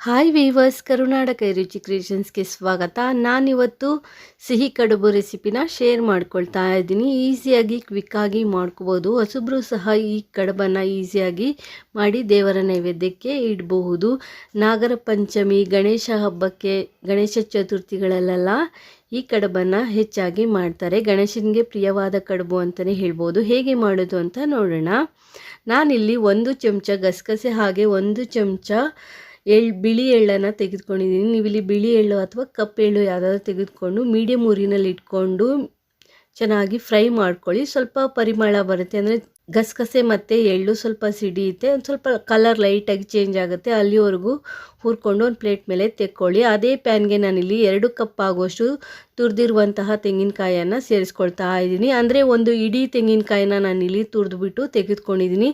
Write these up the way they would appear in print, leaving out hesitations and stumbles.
Hi viewers, ಕರುನಾಡ ಕೈರುಚಿ ಕ್ರಿಯೇಷನ್ಸ್ಗೆ ಸ್ವಾಗತ. ನಾನಿವತ್ತು ಸಿಹಿ ಕಡುಬು ರೆಸಿಪಿನ ಶೇರ್ ಮಾಡ್ಕೊಳ್ತಾ ಇದ್ದೀನಿ. ಈಸಿಯಾಗಿ ಕ್ವಿಕ್ಕಾಗಿ ಮಾಡ್ಕೋಬೋದು. ಹೊಸಬ್ರು ಸಹ ಈ ಕಡುಬನ್ನು ಈಸಿಯಾಗಿ ಮಾಡಿ ದೇವರ ನೈವೇದ್ಯಕ್ಕೆ ಇಡಬಹುದು. ನಾಗರ ಪಂಚಮಿ, ಗಣೇಶ ಹಬ್ಬಕ್ಕೆ, ಗಣೇಶ ಚತುರ್ಥಿಗಳಲ್ಲೆಲ್ಲ ಈ ಕಡುಬನ್ನು ಹೆಚ್ಚಾಗಿ ಮಾಡ್ತಾರೆ. ಗಣೇಶನಿಗೆ ಪ್ರಿಯವಾದ ಕಡುಬು ಅಂತಲೇ ಹೇಳ್ಬೋದು. ಹೇಗೆ ಮಾಡೋದು ಅಂತ ನೋಡೋಣ. ನಾನಿಲ್ಲಿ 1 ಚಮಚ ಗಸಗಸೆ ಹಾಗೆ 1 ಚಮಚ ಬಿಳಿ ಎಳ್ಳನ್ನು ತೆಗೆದುಕೊಂಡಿದ್ದೀನಿ. ನೀವು ಇಲ್ಲಿ ಬಿಳಿ ಎಳ್ಳು ಅಥವಾ ಕಪ್ಪು ಎಳ್ಳು ಯಾವುದಾದ್ರು ತೆಗೆದುಕೊಂಡು ಮೀಡಿಯಮ್ ಊರಿನಲ್ಲಿ ಇಟ್ಕೊಂಡು ಚೆನ್ನಾಗಿ ಫ್ರೈ ಮಾಡ್ಕೊಳ್ಳಿ. ಸ್ವಲ್ಪ ಪರಿಮಳ ಬರುತ್ತೆ, ಅಂದರೆ ಗಸಗಸೆ ಮತ್ತು ಎಳ್ಳು ಸ್ವಲ್ಪ ಸಿಡಿಯುತ್ತೆ, ಒಂದು ಸ್ವಲ್ಪ ಕಲರ್ ಲೈಟಾಗಿ ಚೇಂಜ್ ಆಗುತ್ತೆ. ಅಲ್ಲಿವರೆಗೂ ಹುರ್ಕೊಂಡು ಒಂದು ಪ್ಲೇಟ್ ಮೇಲೆ ತೆಕ್ಕೊಳ್ಳಿ. ಅದೇ ಪ್ಯಾನ್ಗೆ ನಾನಿಲ್ಲಿ 2 ಕಪ್ ಆಗುವಷ್ಟು ತುರಿದಿರುವಂತಹ ತೆಂಗಿನಕಾಯನ್ನು ಸೇರಿಸ್ಕೊಳ್ತಾ ಇದ್ದೀನಿ. ಅಂದರೆ ಒಂದು ಇಡೀ ತೆಂಗಿನಕಾಯಿನ ನಾನಿಲ್ಲಿ ತುರಿದ್ಬಿಟ್ಟು ತೆಗೆದುಕೊಂಡಿದ್ದೀನಿ.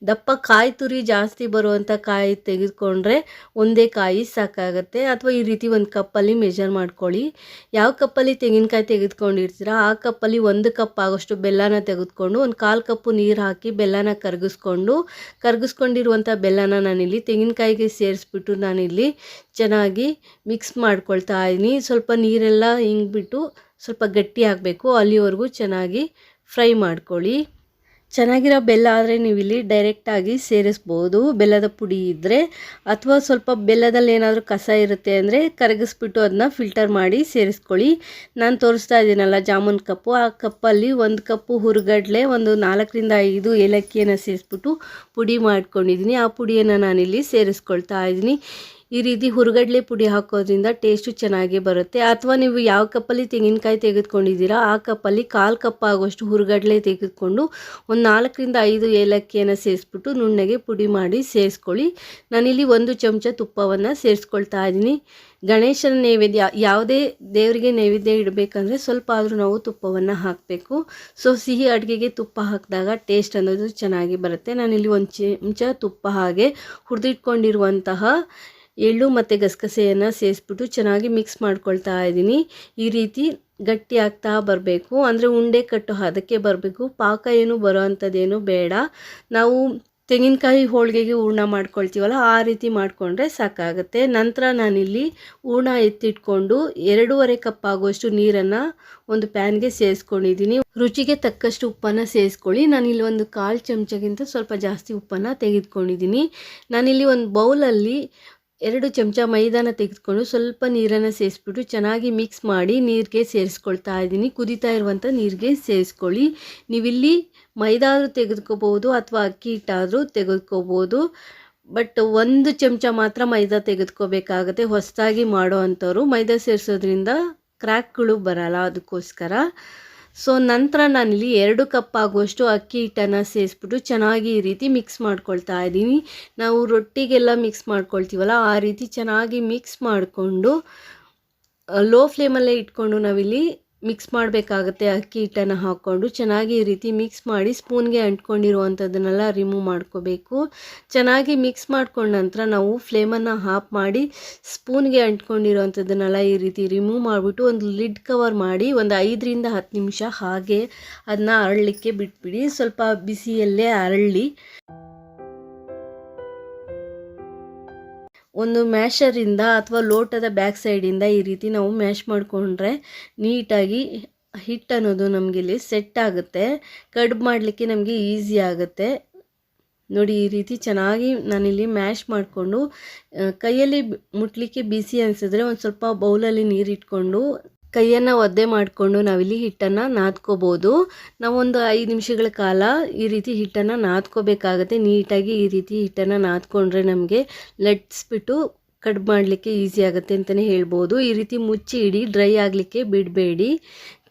ದಪ್ಪ ಕಾಯಿ ತುರಿ ಜಾಸ್ತಿ ಬರುವಂಥ ಕಾಯಿ ತೆಗೆದುಕೊಂಡ್ರೆ ಒಂದೇ ಕಾಯಿ ಸಾಕಾಗುತ್ತೆ. ಅಥವಾ ಈ ರೀತಿ ಒಂದು ಕಪ್ಪಲ್ಲಿ ಮೆಜರ್ ಮಾಡ್ಕೊಳ್ಳಿ. ಯಾವ ಕಪ್ಪಲ್ಲಿ ತೆಂಗಿನಕಾಯಿ ತೆಗೆದುಕೊಂಡಿರ್ತೀರ ಆ ಕಪ್ಪಲ್ಲಿ 1 ಕಪ್ ಆಗೋಷ್ಟು ಬೆಲ್ಲನ ತೆಗೆದುಕೊಂಡು ಒಂದು 1/4 ಕಪ್ಪು ನೀರು ಹಾಕಿ ಬೆಲ್ಲನ ಕರಗಿಸ್ಕೊಂಡಿರುವಂಥ ಬೆಲ್ಲನ ನಾನಿಲ್ಲಿ ತೆಂಗಿನಕಾಯಿಗೆ ಸೇರಿಸ್ಬಿಟ್ಟು ನಾನಿಲ್ಲಿ ಚೆನ್ನಾಗಿ ಮಿಕ್ಸ್ ಮಾಡ್ಕೊಳ್ತಾ ಇದ್ದೀನಿ. ಸ್ವಲ್ಪ ನೀರೆಲ್ಲ ಹಿಂಗ್ಬಿಟ್ಟು ಸ್ವಲ್ಪ ಗಟ್ಟಿ ಆಗಬೇಕು, ಅಲ್ಲಿವರೆಗೂ ಚೆನ್ನಾಗಿ ಫ್ರೈ ಮಾಡ್ಕೊಳ್ಳಿ. ಚೆನ್ನಾಗಿರೋ ಬೆಲ್ಲ ಆದರೆ ನೀವು ಇಲ್ಲಿ ಡೈರೆಕ್ಟಾಗಿ ಸೇರಿಸ್ಬೋದು, ಬೆಲ್ಲದ ಪುಡಿ ಇದ್ದರೆ. ಅಥವಾ ಸ್ವಲ್ಪ ಬೆಲ್ಲದಲ್ಲಿ ಏನಾದರೂ ಕಸ ಇರುತ್ತೆ ಅಂದರೆ ಕರಗಿಸ್ಬಿಟ್ಟು ಅದನ್ನ ಫಿಲ್ಟರ್ ಮಾಡಿ ಸೇರಿಸ್ಕೊಳ್ಳಿ. ನಾನು ತೋರಿಸ್ತಾ ಇದ್ದೀನಲ್ಲ ಜಾಮೂನ್ ಕಪ್ಪು, ಆ ಕಪ್ಪಲ್ಲಿ 1 ಕಪ್ಪು ಹುರುಗಡ್ಲೆ, ಒಂದು 4 ರಿಂದ 5 ಏಲಕ್ಕಿಯನ್ನು ಸೇರಿಸ್ಬಿಟ್ಟು ಪುಡಿ ಮಾಡ್ಕೊಂಡಿದ್ದೀನಿ. ಆ ಪುಡಿಯನ್ನು ನಾನಿಲ್ಲಿ ಸೇರಿಸ್ಕೊಳ್ತಾ ಇದ್ದೀನಿ. ಈ ರೀತಿ ಹುರುಗಡ್ಲೆ ಪುಡಿ ಹಾಕೋದ್ರಿಂದ ಟೇಸ್ಟು ಚೆನ್ನಾಗಿ ಬರುತ್ತೆ. ಅಥವಾ ನೀವು ಯಾವ ಕಪ್ಪಲ್ಲಿ ತೆಂಗಿನಕಾಯಿ ತೆಗೆದುಕೊಂಡಿದ್ದೀರಾ ಆ ಕಪ್ಪಲ್ಲಿ 1/4 ಕಪ್ ಆಗುವಷ್ಟು ಹುರುಗಡ್ಲೆ ತೆಗೆದುಕೊಂಡು ಒಂದು 4 ರಿಂದ 5 ಏಲಕ್ಕಿಯನ್ನು ಸೇರಿಸ್ಬಿಟ್ಟು ನುಣ್ಣಗೆ ಪುಡಿ ಮಾಡಿ ಸೇರಿಸ್ಕೊಳ್ಳಿ. ನಾನಿಲ್ಲಿ 1 ಚಮಚ ತುಪ್ಪವನ್ನು ಸೇರಿಸ್ಕೊಳ್ತಾ ಇದ್ದೀನಿ. ಗಣೇಶನ ನೈವೇದ್ಯ, ಯಾವುದೇ ದೇವರಿಗೆ ನೈವೇದ್ಯ ಇಡಬೇಕಂದ್ರೆ ಸ್ವಲ್ಪ ಆದರೂ ನಾವು ತುಪ್ಪವನ್ನು ಹಾಕಬೇಕು. ಸೊ ಸಿಹಿ ಅಡುಗೆಗೆ ತುಪ್ಪ ಹಾಕಿದಾಗ ಟೇಸ್ಟ್ ಅನ್ನೋದು ಚೆನ್ನಾಗಿ ಬರುತ್ತೆ. ನಾನಿಲ್ಲಿ 1 ಚಮಚ ತುಪ್ಪ ಹಾಗೆ ಹುರಿದಿಟ್ಕೊಂಡಿರುವಂತಹ ಎಳ್ಳು ಮತ್ತು ಗಸಗಸೆಯನ್ನು ಸೇರಿಸ್ಬಿಟ್ಟು ಚೆನ್ನಾಗಿ ಮಿಕ್ಸ್ ಮಾಡ್ಕೊಳ್ತಾ ಇದ್ದೀನಿ. ಈ ರೀತಿ ಗಟ್ಟಿ ಆಗ್ತಾ ಬರಬೇಕು, ಅಂದರೆ ಉಂಡೆ ಕಟ್ಟು ಅದಕ್ಕೆ ಬರಬೇಕು. ಪಾಕ ಏನು ಬರೋ ಅಂಥದ್ದೇನು ಬೇಡ. ನಾವು ತೆಂಗಿನಕಾಯಿ ಹೋಳಿಗೆಗೆ ಹೂರ್ಣ ಮಾಡ್ಕೊಳ್ತೀವಲ್ಲ ಆ ರೀತಿ ಮಾಡಿಕೊಂಡ್ರೆ ಸಾಕಾಗುತ್ತೆ. ನಂತರ ನಾನಿಲ್ಲಿ ಹೂರ್ಣ ಎತ್ತಿಟ್ಕೊಂಡು 2.5 ಕಪ್ ಆಗುವಷ್ಟು ನೀರನ್ನು ಒಂದು ಪ್ಯಾನ್ಗೆ ಸೇರಿಸ್ಕೊಂಡಿದ್ದೀನಿ. ರುಚಿಗೆ ತಕ್ಕಷ್ಟು ಉಪ್ಪನ್ನು ಸೇರಿಸ್ಕೊಳ್ಳಿ. ನಾನಿಲ್ಲಿ ಒಂದು 1/4 ಚಮಚಗಿಂತ ಸ್ವಲ್ಪ ಜಾಸ್ತಿ ಉಪ್ಪನ್ನು ತೆಗೆದುಕೊಂಡಿದ್ದೀನಿ. ನಾನಿಲ್ಲಿ ಒಂದು ಬೌಲಲ್ಲಿ 2 ಚಮಚ ಮೈದಾನ ತೆಗೆದುಕೊಂಡು ಸ್ವಲ್ಪ ನೀರನ್ನು ಸೇರಿಸ್ಬಿಟ್ಟು ಚೆನ್ನಾಗಿ ಮಿಕ್ಸ್ ಮಾಡಿ ನೀರಿಗೆ ಸೇರಿಸ್ಕೊಳ್ತಾ ಇದ್ದೀನಿ. ಕುದೀತಾ ಇರುವಂಥ ನೀರಿಗೆ ಸೇರಿಸ್ಕೊಳ್ಳಿ. ನೀವಿಲ್ಲಿ ಮೈದಾ ಆದರೂ ತೆಗೆದುಕೋಬೋದು ಅಥವಾ ಅಕ್ಕಿ ಹಿಟ್ಟಾದರೂ ತೆಗೆದುಕೋಬೋದು. ಬಟ್ 1 ಚಮಚ ಮಾತ್ರ ಮೈದಾ ತೆಗೆದುಕೋಬೇಕಾಗತ್ತೆ. ಹೊಸದಾಗಿ ಮಾಡೋ ಅಂಥವ್ರು ಮೈದಾ ಸೇರಿಸೋದ್ರಿಂದ ಕ್ರ್ಯಾಕ್ಗಳು ಬರಲ್ಲ, ಅದಕ್ಕೋಸ್ಕರ. ಸೊ ನಂತರ ನಾನಿಲ್ಲಿ 2 ಕಪ್ ಆಗುವಷ್ಟು ಅಕ್ಕಿ ಹಿಟ್ಟನ್ನು ಸೇರಿಸ್ಬಿಟ್ಟು ಚೆನ್ನಾಗಿ ಈ ರೀತಿ ಮಿಕ್ಸ್ ಮಾಡ್ಕೊಳ್ತಾ ಇದ್ದೀನಿ. ನಾವು ರೊಟ್ಟಿಗೆಲ್ಲ ಮಿಕ್ಸ್ ಮಾಡ್ಕೊಳ್ತೀವಲ್ಲ ಆ ರೀತಿ ಚೆನ್ನಾಗಿ ಮಿಕ್ಸ್ ಮಾಡಿಕೊಂಡು ಲೋ ಫ್ಲೇಮಲ್ಲೇ ಇಟ್ಕೊಂಡು ನಾವಿಲ್ಲಿ ಮಿಕ್ಸ್ ಮಾಡಬೇಕಾಗತ್ತೆ. ಅಕ್ಕಿ ಹಿಟ್ಟನ್ನು ಹಾಕ್ಕೊಂಡು ಚೆನ್ನಾಗಿ ಈ ರೀತಿ ಮಿಕ್ಸ್ ಮಾಡಿ ಸ್ಪೂನ್ಗೆ ಅಂಟ್ಕೊಂಡಿರುವಂಥದ್ದನ್ನೆಲ್ಲ ರಿಮೂವ್ ಮಾಡ್ಕೋಬೇಕು. ಚೆನ್ನಾಗಿ ಮಿಕ್ಸ್ ಮಾಡ್ಕೊಂಡ ನಂತರ ನಾವು ಫ್ಲೇಮನ್ನು ಆಫ್ ಮಾಡಿ ಸ್ಪೂನ್ಗೆ ಅಂಟ್ಕೊಂಡಿರುವಂಥದ್ದನ್ನೆಲ್ಲ ಈ ರೀತಿ ರಿಮೂವ್ ಮಾಡಿಬಿಟ್ಟು ಒಂದು ಲಿಡ್ ಕವರ್ ಮಾಡಿ ಒಂದು 5 ರಿಂದ 10 ನಿಮಿಷ ಹಾಗೆ ಅದನ್ನ ಅರಳಲಿಕ್ಕೆ ಬಿಟ್ಬಿಡಿ. ಸ್ವಲ್ಪ ಬಿಸಿಯಲ್ಲೇ ಅರಳಿ ಒಂದು ಮ್ಯಾಶರಿಂದ ಅಥವಾ ಲೋಟದ ಬ್ಯಾಕ್ ಸೈಡಿಂದ ಈ ರೀತಿ ನಾವು ಮ್ಯಾಶ್ ಮಾಡಿಕೊಂಡ್ರೆ ನೀಟಾಗಿ ಹಿಟ್ಟು ಅನ್ನೋದು ನಮಗೆ ಇಲ್ಲಿ ಸೆಟ್ ಆಗುತ್ತೆ. ಕಡುಬು ಮಾಡಲಿಕ್ಕೆ ನಮಗೆ ಈಸಿ ಆಗುತ್ತೆ. ನೋಡಿ, ಈ ರೀತಿ ಚೆನ್ನಾಗಿ ನಾನಿಲ್ಲಿ ಮ್ಯಾಶ್ ಮಾಡಿಕೊಂಡು ಕೈಯಲ್ಲಿ ಮುಟ್ಲಿಕ್ಕೆ ಬಿಸಿ ಅನಿಸಿದ್ರೆ ಒಂದು ಸ್ವಲ್ಪ ಬೌಲಲ್ಲಿ ನೀರಿಟ್ಕೊಂಡು ಕೈಯನ್ನು ಒದ್ದೆ ಮಾಡಿಕೊಂಡು ನಾವಿಲ್ಲಿ ಹಿಟ್ಟನ್ನು ನಾದ್ಕೋಬೋದು. ನಾವೊಂದು 5 ನಿಮಿಷಗಳ ಕಾಲ ಈ ರೀತಿ ಹಿಟ್ಟನ್ನು ನಾದ್ಕೋಬೇಕಾಗತ್ತೆ. ನೀಟಾಗಿ ಈ ರೀತಿ ಹಿಟ್ಟನ್ನು ನಾದ್ಕೊಂಡ್ರೆ ನಮಗೆ ಲಟ್ಸ್ಬಿಟ್ಟು ಕಡುಬು ಮಾಡಲಿಕ್ಕೆ ಈಸಿ ಆಗುತ್ತೆ ಅಂತಲೇ ಹೇಳ್ಬೋದು. ಈ ರೀತಿ ಮುಚ್ಚಿ ಇಡಿ, ಡ್ರೈ ಆಗಲಿಕ್ಕೆ ಬಿಡಬೇಡಿ.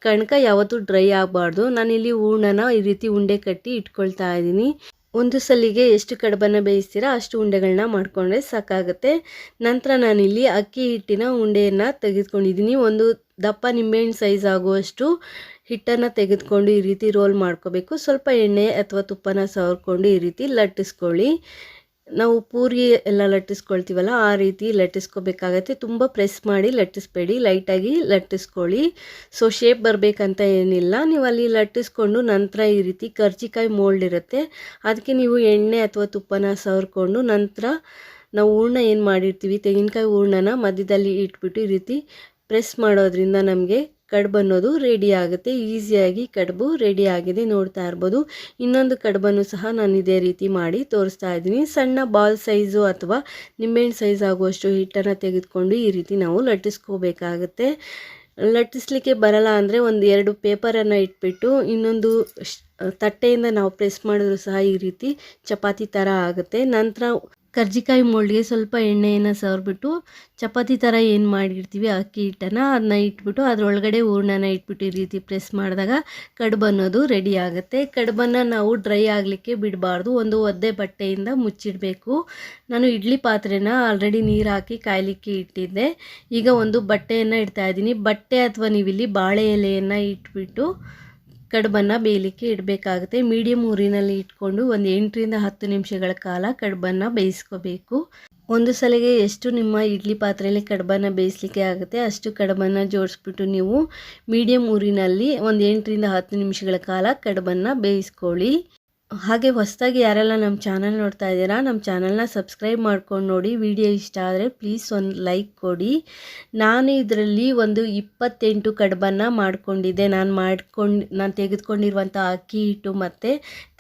ಕಣಕ ಯಾವತ್ತೂ ಡ್ರೈ ಆಗಬಾರ್ದು. ನಾನಿಲ್ಲಿ ಹೂರ್ಣನ ಈ ರೀತಿ ಉಂಡೆ ಕಟ್ಟಿ ಇಟ್ಕೊಳ್ತಾ ಇದ್ದೀನಿ. ಒಂದು ಸಲಿಗೆ ಎಷ್ಟು ಕಡುಬನ್ನು ಬೇಯಿಸ್ತೀರಾ ಅಷ್ಟು ಉಂಡೆಗಳನ್ನ ಮಾಡಿಕೊಂಡ್ರೆ ಸಾಕಾಗುತ್ತೆ. ನಂತರ ನಾನಿಲ್ಲಿ ಅಕ್ಕಿ ಹಿಟ್ಟಿನ ಉಂಡೆಯನ್ನು ತೆಗೆದುಕೊಂಡಿದ್ದೀನಿ. ಒಂದು ದಪ್ಪ ನಿಂಬೆಹಣ್ಣು ಸೈಜ್ ಆಗುವಷ್ಟು ಹಿಟ್ಟನ್ನು ತೆಗೆದುಕೊಂಡು ಈ ರೀತಿ ರೋಲ್ ಮಾಡ್ಕೋಬೇಕು. ಸ್ವಲ್ಪ ಎಣ್ಣೆ ಅಥವಾ ತುಪ್ಪನ ಸವರ್ಕೊಂಡು ಈ ರೀತಿ ಲಟ್ಟಿಸ್ಕೊಳ್ಳಿ. ನಾವು ಪೂರಿ ಎಲ್ಲ ಲಟ್ಟಿಸ್ಕೊಳ್ತೀವಲ್ಲ ಆ ರೀತಿ ಲಟ್ಟಿಸ್ಕೋಬೇಕಾಗತ್ತೆ. ತುಂಬ ಪ್ರೆಸ್ ಮಾಡಿ ಲಟ್ಟಿಸ್ಬೇಡಿ, ಲೈಟಾಗಿ ಲಟ್ಟಿಸ್ಕೊಳ್ಳಿ. ಸೊ ಶೇಪ್ ಬರಬೇಕಂತ ಏನಿಲ್ಲ. ನೀವು ಅಲ್ಲಿ ಲಟ್ಟಿಸ್ಕೊಂಡು ನಂತರ ಈ ರೀತಿ ಕರ್ಜಿಕಾಯಿ ಮೋಲ್ಡ್ ಇರುತ್ತೆ, ಅದಕ್ಕೆ ನೀವು ಎಣ್ಣೆ ಅಥವಾ ತುಪ್ಪನ ಸವರ್ಕೊಂಡು ನಂತರ ನಾವು ಹೂರಣ ಏನು ಮಾಡಿರ್ತೀವಿ ತೆಂಗಿನಕಾಯಿ ಹೂರಣನ ಮಧ್ಯದಲ್ಲಿ ಇಟ್ಬಿಟ್ಟು ಈ ರೀತಿ ಪ್ರೆಸ್ ಮಾಡೋದ್ರಿಂದ ನಮಗೆ ಕಡುಬು ಅನ್ನೋದು ರೆಡಿ ಆಗುತ್ತೆ. ಈಸಿಯಾಗಿ ಕಡುಬು ರೆಡಿ ಆಗಿದೆ, ನೋಡ್ತಾ ಇರ್ಬೋದು. ಇನ್ನೊಂದು ಕಡುಬನ್ನು ಸಹ ನಾನು ಇದೇ ರೀತಿ ಮಾಡಿ ತೋರಿಸ್ತಾ ಇದ್ದೀನಿ. ಸಣ್ಣ ಬಾಲ್ ಸೈಜು ಅಥವಾ ನಿಂಬೆಹಣ್ಣು ಸೈಜ್ ಆಗುವಷ್ಟು ಹಿಟ್ಟನ್ನು ತೆಗೆದುಕೊಂಡು ಈ ರೀತಿ ನಾವು ಲಟ್ಟಿಸ್ಕೋಬೇಕಾಗುತ್ತೆ. ಲಟ್ಟಿಸ್ಲಿಕ್ಕೆ ಬರಲ್ಲ ಅಂದರೆ ಒಂದು 2 ಪೇಪರನ್ನು ಇಟ್ಬಿಟ್ಟು ಇನ್ನೊಂದು ತಟ್ಟೆಯಿಂದ ನಾವು ಪ್ರೆಸ್ ಮಾಡಿದ್ರು ಸಹ ಈ ರೀತಿ ಚಪಾತಿ ಥರ ಆಗುತ್ತೆ. ನಂತರ ಕರ್ಜಿಕಾಯಿ ಮೋಲ್ಡ್ಗೆ ಸ್ವಲ್ಪ ಎಣ್ಣೆಯನ್ನು ಸವರ್ಬಿಟ್ಟು ಚಪಾತಿ ಥರ ಏನು ಮಾಡಿರ್ತೀವಿ ಅಕ್ಕಿ ಹಿಟ್ಟನ್ನು ಅದನ್ನ ಇಟ್ಬಿಟ್ಟು ಅದರೊಳಗಡೆ ಹೂರಣನ ಇಟ್ಬಿಟ್ಟು ಈ ರೀತಿ ಪ್ರೆಸ್ ಮಾಡಿದಾಗ ಕಡುಬು ಅನ್ನೋದು ರೆಡಿ ಆಗುತ್ತೆ. ಕಡುಬನ್ನು ನಾವು ಡ್ರೈ ಆಗಲಿಕ್ಕೆ ಬಿಡಬಾರ್ದು, ಒಂದು ಒದ್ದೆ ಬಟ್ಟೆಯಿಂದ ಮುಚ್ಚಿಡಬೇಕು. ನಾನು ಇಡ್ಲಿ ಪಾತ್ರೆನ ಆಲ್ರೆಡಿ ನೀರು ಹಾಕಿ ಕಾಯಲಿಕ್ಕೆ ಇಟ್ಟಿದ್ದೆ. ಈಗ ಒಂದು ಬಟ್ಟೆಯನ್ನು ಇಡ್ತಾ ಇದ್ದೀನಿ. ಬಟ್ಟೆ ಅಥವಾ ನೀವಿಲ್ಲಿ ಬಾಳೆ ಎಲೆಯನ್ನು ಇಟ್ಬಿಟ್ಟು ಕಡುಬನ್ನು ಬೇಯಲಿಕ್ಕೆ ಇಡಬೇಕಾಗುತ್ತೆ. ಮೀಡಿಯಮ್ ಊರಿನಲ್ಲಿ ಇಟ್ಕೊಂಡು ಒಂದು 8ರಿಂದ 10 ನಿಮಿಷಗಳ ಕಾಲ ಕಡುಬನ್ನು ಬೇಯಿಸ್ಕೋಬೇಕು. ಒಂದು ಸಲಿಗೆ ಎಷ್ಟು ನಿಮ್ಮ ಇಡ್ಲಿ ಪಾತ್ರೆಯಲ್ಲಿ ಕಡುಬನ್ನು ಬೇಯಿಸಲಿಕ್ಕೆ ಆಗುತ್ತೆ ಅಷ್ಟು ಕಡುಬನ್ನು ಜೋಡಿಸ್ಬಿಟ್ಟು ನೀವು ಮೀಡಿಯಮ್ ಊರಿನಲ್ಲಿ ಒಂದು 8ರಿಂದ 10 ನಿಮಿಷಗಳ ಕಾಲ ಕಡುಬನ್ನು ಬೇಯಿಸ್ಕೊಳ್ಳಿ. ಹಾಗೆ ಹೊಸದಾಗಿ ಯಾರೆಲ್ಲ ನಮ್ಮ ಚಾನಲ್ ನೋಡ್ತಾ ಇದ್ದೀರಾ ನಮ್ಮ ಚಾನಲ್ನ ಸಬ್ಸ್ಕ್ರೈಬ್ ಮಾಡ್ಕೊಂಡು ನೋಡಿ. ವಿಡಿಯೋ ಇಷ್ಟ ಆದರೆ ಪ್ಲೀಸ್ ಒಂದು ಲೈಕ್ ಕೊಡಿ. ನಾನು ಇದರಲ್ಲಿ ಒಂದು 28 ಕಡುಬನ್ನು ಮಾಡಿಕೊಂಡಿದ್ದೆ. ನಾನು ತೆಗೆದುಕೊಂಡಿರುವಂಥ ಅಕ್ಕಿ ಹಿಟ್ಟು ಮತ್ತು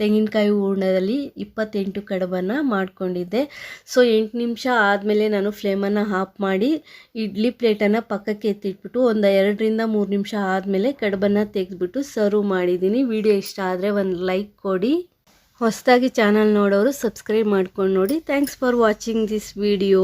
ತೆಂಗಿನಕಾಯಿ ಹೂರಣದಲ್ಲಿ 28 ಕಡುಬನ್ನು ಮಾಡಿಕೊಂಡಿದ್ದೆ. ಸೊ 8 ನಿಮಿಷ ಆದಮೇಲೆ ನಾನು ಫ್ಲೇಮನ್ನು ಆಫ್ ಮಾಡಿ ಇಡ್ಲಿ ಪ್ಲೇಟನ್ನು ಪಕ್ಕಕ್ಕೆ ಎತ್ತಿಟ್ಬಿಟ್ಟು ಒಂದು 2ರಿಂದ 3 ನಿಮಿಷ ಆದಮೇಲೆ ಕಡುಬನ್ನು ತೆಗೆದುಬಿಟ್ಟು ಸರ್ವ್ ಮಾಡಿದ್ದೀನಿ. ವಿಡಿಯೋ ಇಷ್ಟ ಆದರೆ ಒಂದು ಲೈಕ್ ಕೊಡಿ. ಹೊಸದಾಗಿ ಚಾನಲ್ ನೋಡೋರು ಸಬ್ಸ್ಕ್ರೈಬ್ ಮಾಡ್ಕೊಂಡು ನೋಡಿ. Thanks for watching this video.